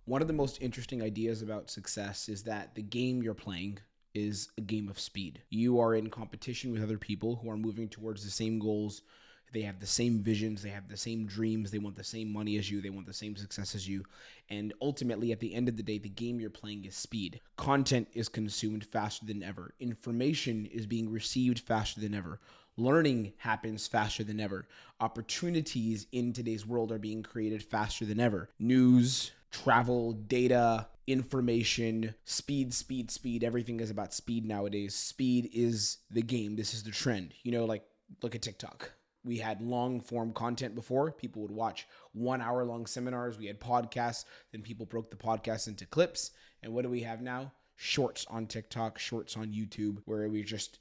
One of the most interesting ideas about success is that the game you're playing is a game of speed. You are in competition with other people who are moving towards the same goals. They have the same visions, they have the same dreams, they want the same money as you, they want the same success as you. And ultimately, at the end of the day, the game you're playing is speed. Content is consumed faster than ever. Information is being received faster than ever. Learning happens faster than ever. Opportunities in today's world are being created faster than ever. News, travel, data, information, speed. Everything is about speed nowadays. Speed is the game. This is the trend. Like look at TikTok. We had long form content before. People would watch 1 hour long seminars. We had podcasts. Then people broke the podcast into clips. And what do we have now? Shorts on TikTok, shorts on YouTube, where we're just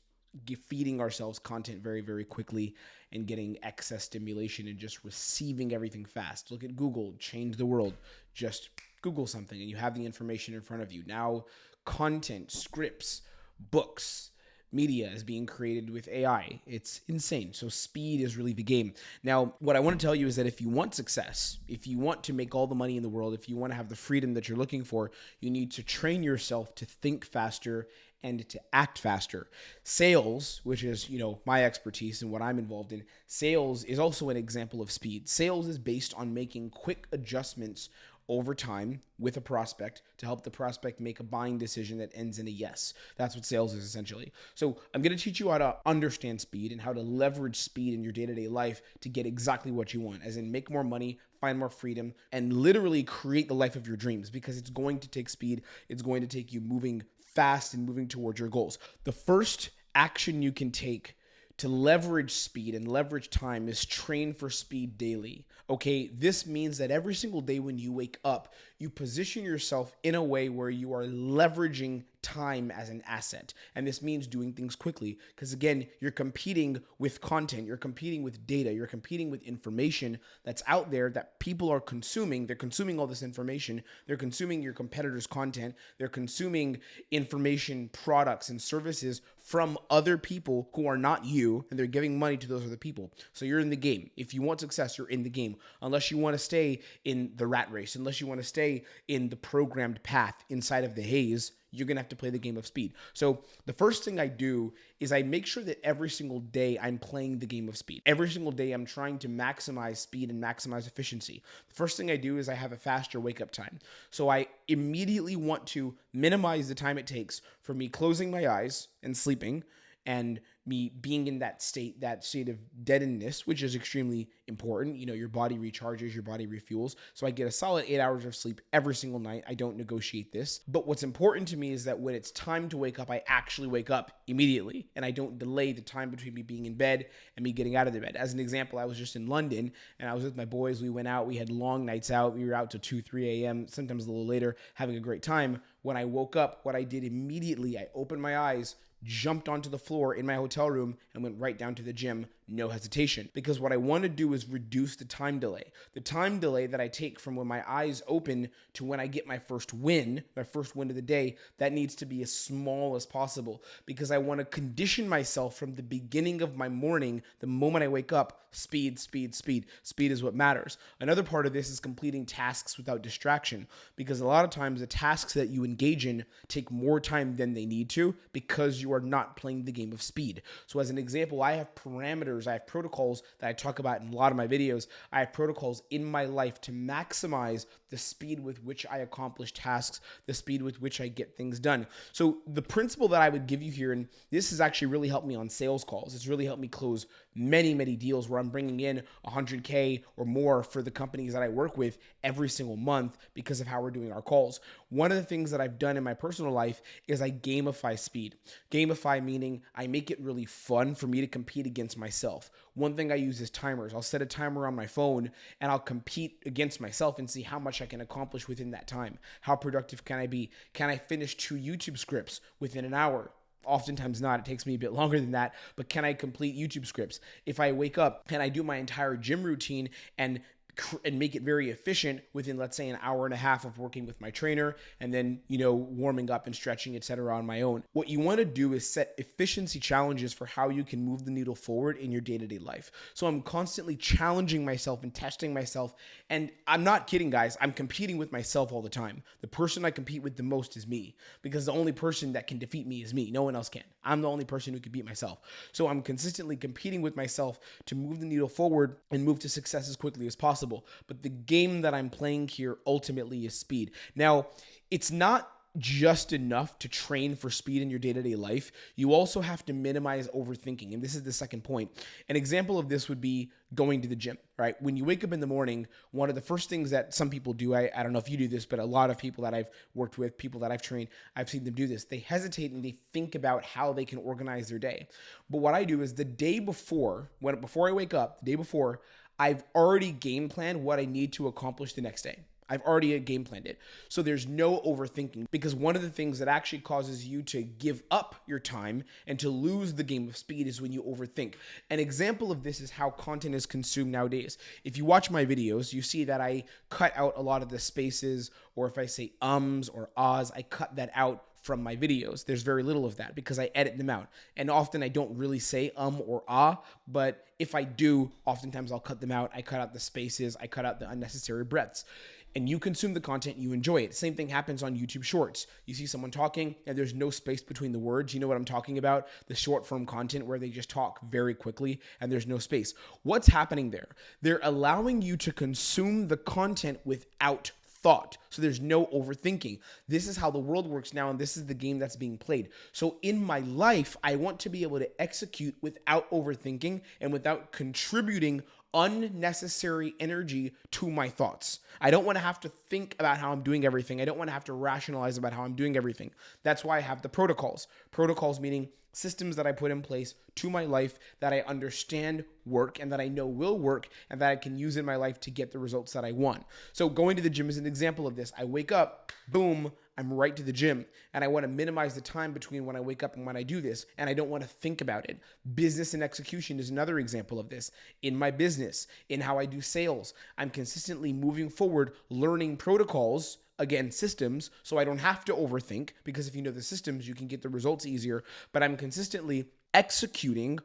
feeding ourselves content very, very quickly and getting excess stimulation and just receiving everything fast. Look at Google, change the world. Just Google something and you have the information in front of you. Now, content, scripts, books, media is being created with AI. It's insane. So speed is really the game. Now, what I want to tell you is that if you want success, if you want to make all the money in the world, if you want to have the freedom that you're looking for, you need to train yourself to think faster and to act faster. Sales, which is, my expertise and what I'm involved in, sales is also an example of speed. Sales is based on making quick adjustments over time with a prospect to help the prospect make a buying decision that ends in a yes. That's what sales is essentially. So I'm going to teach you how to understand speed and how to leverage speed in your day-to-day life to get exactly what you want, as in make more money, find more freedom, and literally create the life of your dreams, because it's going to take speed. It's going to take you moving fast and moving towards your goals. The first action you can take to leverage speed and leverage time is train for speed daily. Okay, this means that every single day when you wake up, you position yourself in a way where you are leveraging time as an asset. And this means doing things quickly, because again, you're competing with content, you're competing with data, you're competing with information that's out there that people are consuming. They're consuming all this information. They're consuming your competitors' content. They're consuming information, products, and services from other people who are not you, and they're giving money to those other people. So you're in the game. If you want success, you're in the game. Unless you want to stay in the rat race, unless you want to stay in the programmed path inside of the haze, you're going to have to play the game of speed. So the first thing I do is I make sure that every single day I'm playing the game of speed. Every single day I'm trying to maximize speed and maximize efficiency. The first thing I do is I have a faster wake-up time. So I immediately want to minimize the time it takes for me closing my eyes and sleeping and me being in that state of deadness, which is extremely important. Your body recharges, your body refuels. So I get a solid 8 hours of sleep every single night. I don't negotiate this. But what's important to me is that when it's time to wake up, I actually wake up immediately and I don't delay the time between me being in bed and me getting out of the bed. As an example, I was just in London and I was with my boys. We went out, we had long nights out. We were out till 2, 3 a.m., sometimes a little later, having a great time. When I woke up, what I did immediately, I opened my eyes, jumped onto the floor in my hotel room and went right down to the gym, no hesitation. Because what I want to do is reduce the time delay. The time delay that I take from when my eyes open to when I get my first win of the day, that needs to be as small as possible, because I want to condition myself from the beginning of my morning, the moment I wake up, speed. Speed is what matters. Another part of this is completing tasks without distraction, because a lot of times the tasks that you engage in take more time than they need to because you are not playing the game of speed. So as an example, I have parameters, I have protocols that I talk about in a lot of my videos. I have protocols in my life to maximize the speed with which I accomplish tasks, the speed with which I get things done. So the principle that I would give you here, and this has actually really helped me on sales calls. It's really helped me close many deals where I'm bringing in 100K or more for the companies that I work with every single month because of how we're doing our calls. One of the things that I've done in my personal life is I gamify speed. Gamify meaning I make it really fun for me to compete against myself. One thing I use is timers. I'll set a timer on my phone and I'll compete against myself and see how much I can accomplish within that time. How productive can I be? Can I finish 2 YouTube scripts within an hour? Oftentimes not. It takes me a bit longer than that, but can I complete YouTube scripts? If I wake up, can I do my entire gym routine and and make it very efficient within, let's say, an hour and a half of working with my trainer, and then, you know, warming up and stretching, etc. on my own. What you want to do is set efficiency challenges for how you can move the needle forward in your day-to-day life. So I'm constantly challenging myself and testing myself. And I'm not kidding, guys. I'm competing with myself all the time. The person I compete with the most is me, because the only person that can defeat me is me. No one else can. I'm the only person who can beat myself. So I'm consistently competing with myself to move the needle forward and move to success as quickly as possible. But the game that I'm playing here ultimately is speed. Now, it's not just enough to train for speed in your day-to-day life. You also have to minimize overthinking. And this is the second point. An example of this would be going to the gym, right? When you wake up in the morning, one of the first things that some people do, I don't know if you do this, but a lot of people that I've worked with, people that I've trained, I've seen them do this. They hesitate and they think about how they can organize their day. But what I do is the day before, before I wake up, the day before, I've already game planned what I need to accomplish the next day. I've already game planned it. So there's no overthinking, because one of the things that actually causes you to give up your time and to lose the game of speed is when you overthink. An example of this is how content is consumed nowadays. If you watch my videos, you see that I cut out a lot of the spaces, or if I say ums or ahs, I cut that out from my videos. There's very little of that because I edit them out. And often I don't really say or ah, but if I do, oftentimes I'll cut them out. I cut out the spaces, I cut out the unnecessary breaths. And you consume the content, you enjoy it. Same thing happens on YouTube Shorts. You see someone talking and there's no space between the words. You know what I'm talking about? The short form content where they just talk very quickly and there's no space. What's happening there? They're allowing you to consume the content without thought. So there's no overthinking. This is how the world works now, and this is the game that's being played. So in my life, I want to be able to execute without overthinking and without contributing unnecessary energy to my thoughts. I don't want to have to think about how I'm doing everything. I don't want to have to rationalize about how I'm doing everything. That's why I have the protocols. Protocols meaning systems that I put in place to my life that I understand work and that I know will work and that I can use in my life to get the results that I want. So going to the gym is an example of this. I wake up, boom, I'm right to the gym, and I want to minimize the time between when I wake up and when I do this, and I don't want to think about it. Business and execution is another example of this. In my business, in how I do sales, I'm consistently moving forward, learning protocols, again, systems, so I don't have to overthink, because if you know the systems, you can get the results easier, but I'm consistently executing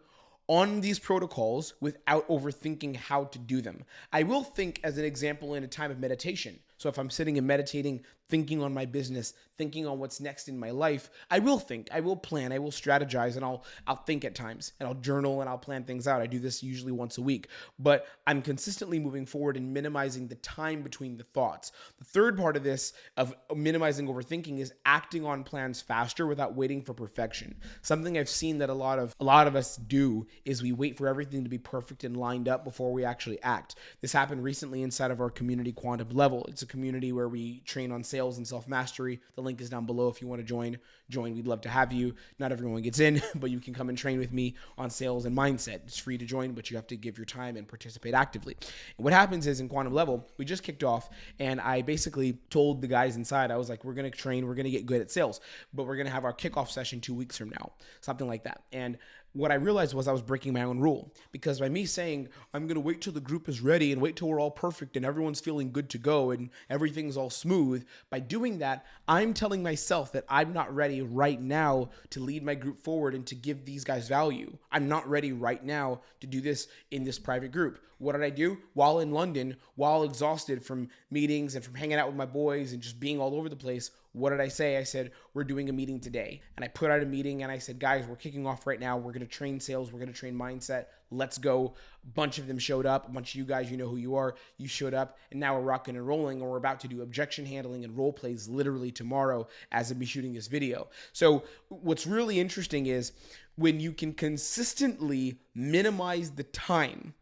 on these protocols without overthinking how to do them. I will think, as an example, in a time of meditation. So if I'm sitting and meditating, thinking on my business, thinking on what's next in my life, I will think, I will plan, I will strategize, and I'll think at times, and I'll journal and I'll plan things out. I do this usually once a week, but I'm consistently moving forward and minimizing the time between the thoughts. The third part of this, of minimizing overthinking, is acting on plans faster without waiting for perfection. Something I've seen that a lot of us do is we wait for everything to be perfect and lined up before we actually act. This happened recently inside of our community, Quantum Level. It's a community where we train on sales and self-mastery. The link is down below if you want to join. We'd love to have you. Not everyone gets in, but you can come and train with me on sales and mindset. It's free to join, but you have to give your time and participate actively. And what happens is, in Quantum Level, we just kicked off, and I basically told the guys inside, I was like, we're going to train, we're going to get good at sales, but we're going to have our kickoff session 2 weeks from now, something like that. And what I realized was I was breaking my own rule, because by me saying, I'm going to wait till the group is ready and wait till we're all perfect and everyone's feeling good to go and everything's all smooth, by doing that, I'm telling myself that I'm not ready right now to lead my group forward and to give these guys value. I'm not ready right now to do this in this private group. What did I do? While in London, while exhausted from meetings and from hanging out with my boys and just being all over the place, what did I say? I said, we're doing a meeting today. And I put out a meeting and I said, guys, we're kicking off right now. We're going to train sales. We're going to train mindset. Let's go. A bunch of them showed up. A bunch of you guys, you know who you are. You showed up, and now we're rocking and rolling, and we're about to do objection handling and role plays literally tomorrow as I'm shooting this video. So what's really interesting is when you can consistently minimize the time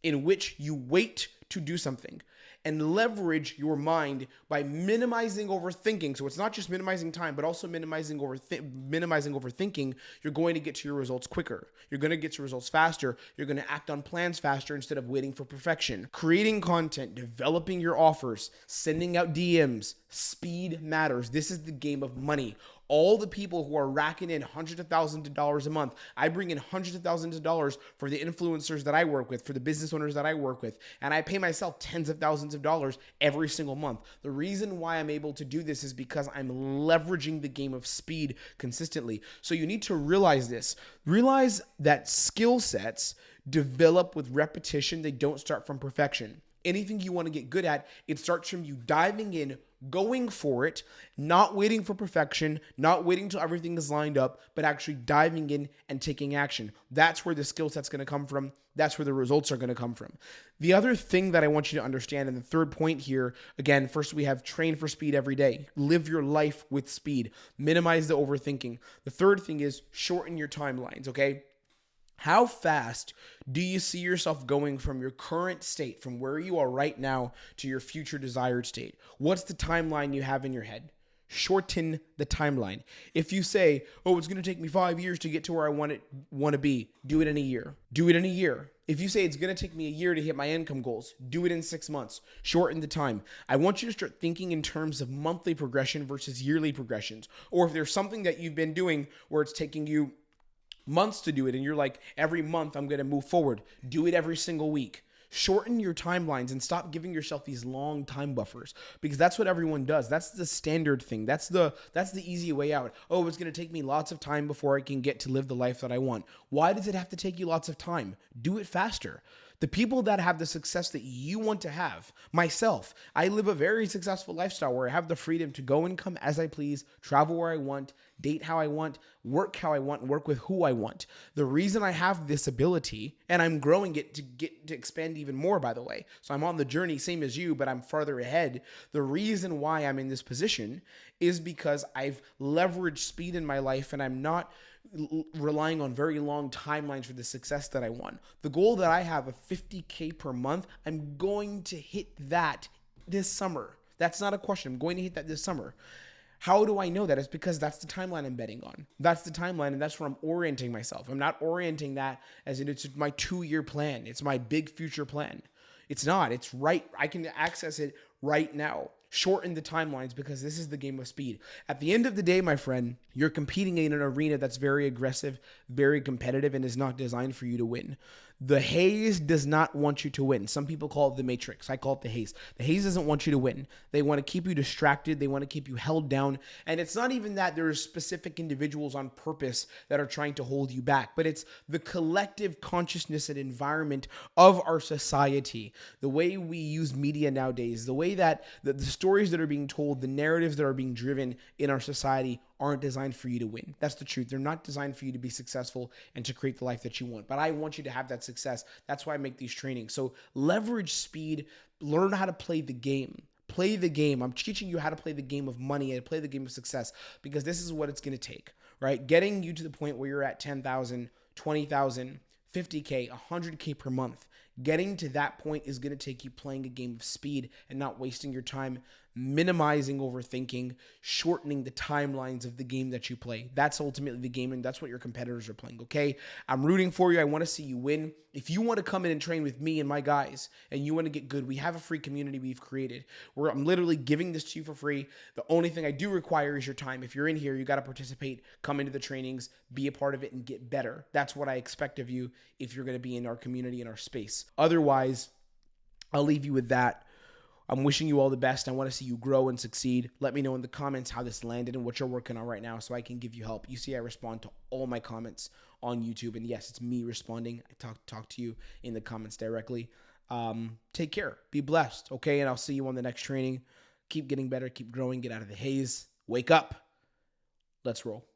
in which you wait to do something and leverage your mind by minimizing overthinking. So it's not just minimizing time, but also minimizing overthinking. You're going to get to your results quicker. You're going to get to results faster. You're going to act on plans faster instead of waiting for perfection. Creating content, developing your offers, sending out DMs, speed matters. This is the game of money. All the people who are racking in hundreds of thousands of dollars a month, I bring in hundreds of thousands of dollars for the influencers that I work with, for the business owners that I work with, and I pay myself tens of thousands of dollars every single month. The reason why I'm able to do this is because I'm leveraging the game of speed consistently. So you need to realize this. Realize that skill sets develop with repetition. They don't start from perfection. Anything you want to get good at, it starts from you diving in, going for it, not waiting for perfection, not waiting till everything is lined up, but actually diving in and taking action. That's where the skill set's going to come from. That's where the results are going to come from. The other thing that I want you to understand, and the third point here, again, first we have train for speed every day. Live your life with speed. Minimize the overthinking. The third thing is shorten your timelines, okay? How fast do you see yourself going from your current state, from where you are right now, to your future desired state? What's the timeline you have in your head? Shorten the timeline. If you say, oh, it's going to take me 5 years to get to where I want to be, do it in a year. Do it in a year. If you say it's going to take me a year to hit my income goals, do it in 6 months. Shorten the time. I want you to start thinking in terms of monthly progression versus yearly progressions. Or if there's something that you've been doing where it's taking you months to do it, and you're like, every month I'm going to move forward. Do it every single week. Shorten your timelines and stop giving yourself these long time buffers, because that's what everyone does. That's the standard thing. That's the easy way out. Oh, it's going to take me lots of time before I can get to live the life that I want. Why does it have to take you lots of time? Do it faster. The people that have the success that you want to have, myself, I live a very successful lifestyle where I have the freedom to go and come as I please, travel where I want, date how I want, work how I want, work with who I want. The reason I have this ability, and I'm growing it to get to expand even more, by the way. So I'm on the journey, same as you, but I'm farther ahead. The reason why I'm in this position is because I've leveraged speed in my life, and I'm not relying on very long timelines for the success that I want. The goal that I have of $50K per month, I'm going to hit that this summer. That's not a question. I'm going to hit that this summer. How do I know that? It's because that's the timeline I'm betting on. That's the timeline, and that's where I'm orienting myself. I'm not orienting that as in it's my 2-year plan. It's my big future plan. It's not. It's right. I can access it right now. Shorten the timelines, because this is the game of speed. At the end of the day, my friend, you're competing in an arena that's very aggressive, very competitive, and is not designed for you to win. The haze does not want you to win. Some people call it the matrix. I call it the haze. The haze doesn't want you to win. They want to keep you distracted. They want to keep you held down. And it's not even that there's specific individuals on purpose that are trying to hold you back, but it's the collective consciousness and environment of our society, the way we use media nowadays, the way that the stories that are being told, the narratives that are being driven in our society aren't designed for you to win. That's the truth. They're not designed for you to be successful and to create the life that you want. But I want you to have that success. That's why I make these trainings. So leverage speed, learn how to play the game. Play the game. I'm teaching you how to play the game of money and play the game of success, because this is what it's going to take, right? Getting you to the point where you're at 10,000, 20,000, 50K, 100K per month. Getting to that point is going to take you playing a game of speed and not wasting your time, minimizing overthinking, shortening the timelines of the game that you play. That's ultimately the game, and that's what your competitors are playing, okay? I'm rooting for you. I want to see you win. If you want to come in and train with me and my guys, and you want to get good, we have a free community we've created where I'm literally giving this to you for free. The only thing I do require is your time. If you're in here, you got to participate, come into the trainings, be a part of it, and get better. That's what I expect of you if you're going to be in our community, in our space. Otherwise, I'll leave you with that. I'm wishing you all the best. I want to see you grow and succeed. Let me know in the comments how this landed and what you're working on right now so I can give you help. You see, I respond to all my comments on YouTube. And yes, it's me responding. I talk to you in the comments directly. Take care. Be blessed, okay? And I'll see you on the next training. Keep getting better. Keep growing. Get out of the haze. Wake up. Let's roll.